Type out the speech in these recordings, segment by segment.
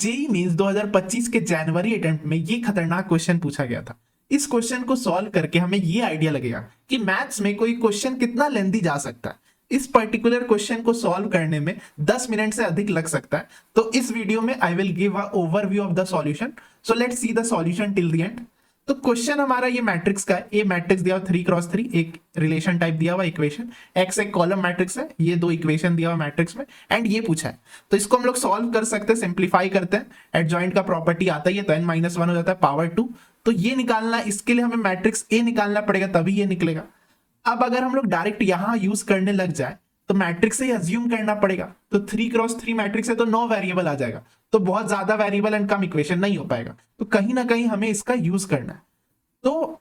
JEE means 2025 के जनवरी attempt में ये खतरनाक क्वेश्चन पूछा गया था। इस क्वेश्चन को सॉल्व करके हमें ये आइडिया लगेगा कि मैथ्स में कोई क्वेश्चन कितना लेंथी जा सकता है। इस पर्टिकुलर क्वेश्चन को सॉल्व करने में 10 मिनट से अधिक लग सकता है। तो इस वीडियो में I will give a overview of the solution. So let's see the solution till the end. तो क्वेश्चन हमारा ये मैट्रिक्स का है। ये मैट्रिक्स दिया हुआ 3x3, एक रिलेशन टाइप दिया हुआ इक्वेशन, एक्स एक कॉलम मैट्रिक्स है, ये दो इक्वेशन दिया हुआ मैट्रिक्स में, एंड ये पूछा है। तो इसको हम लोग सॉल्व कर सकते हैं, सिंप्लीफाई करते हैं। एडजॉइंट का प्रॉपर्टी आता ही है, तो n-1 हो जाता है पावर 2। तो ये निकालना, इसके लिए हमें मैट्रिक्स ए निकालना पड़ेगा, तभी ये निकलेगा। अब अगर हम लोग डायरेक्ट यहां यूज करने लग जाए तो मैट्रिक्स से अज्यूम करना पड़ेगा। तो 3x3 मैट्रिक्स है तो 9 वेरिएबल आ जाएगा, तो बहुत ज्यादा वेरिएबल एंड कम इक्वेशन नहीं हो पाएगा। तो कहीं ना कहीं हमें इसका यूज करना है। तो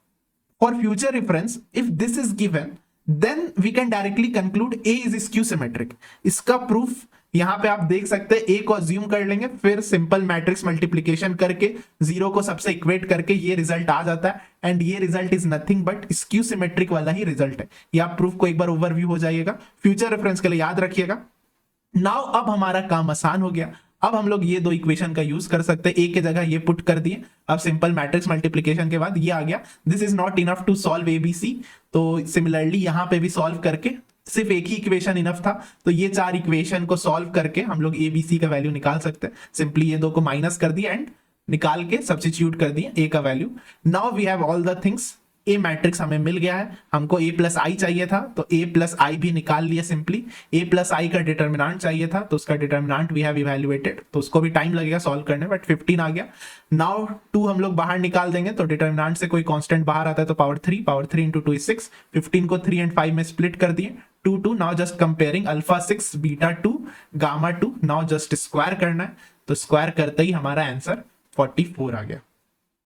for future reference, if this is given then we can directly conclude A is skew symmetric. इसका प्रूफ यहां पे आप देख सकते हैं, ए को अज्यूम कर लेंगे, फिर सिंपल मैट्रिक्स मल्टीप्लीकेशन करके जीरो को सबसे इक्वेट करके ये रिजल्ट आ जाता है, एंड ये result is nothing but skew symmetric वाला ही रिजल्ट है। ये आप प्रूफ को एक बार ओवरव्यू हो जाइएगा, फ्यूचर रेफरेंस के लिए याद रखिएगा। नाउ अब हमारा काम आसान हो गया। अब हम लोग ये दो इक्वेशन का यूज कर सकते हैं, ए के जगह ये पुट कर दिए। अब सिंपल मैट्रिक्स मल्टीप्लिकेशन के बाद ये आ गया। This is not enough to solve ABC. तो सिमिलरली यहां पे भी सॉल्व करके सिर्फ एक ही इक्वेशन इनफ था, तो ये चार इक्वेशन को सॉल्व करके हम लोग एबीसी का वैल्यू निकाल सकते हैं। सिंपली ये दो को माइनस कर दिया एंड निकाल के सब्स्टिट्यूट कर दिए ए का value. Now we have all the things. A matrix हमें मिल गया है, हमको ए प्लस आई चाहिए था तो ए प्लस आई भी निकाल लिया सिंपली। ए प्लस आई का डिटर्मिनांट चाहिए था तो उसका डिटर्मिनांट वी हैव इवैल्यूएटेड, तो उसको भी टाइम लगेगा सॉल्व करने, बट 15 आ गया। नाउ 2 हम लोग बाहर निकाल देंगे, तो डिटर्मिनांट से कोई कांस्टेंट बाहर आता है तो पावर 3 इंटू 2 is 6। 15 को 3 एंड 5 में स्प्लिट कर दिए, 2 now just comparing alpha 6 beta 2 gamma 2। Now just square करना है, तो स्क्वायर करते ही हमारा आंसर 44 आ गया।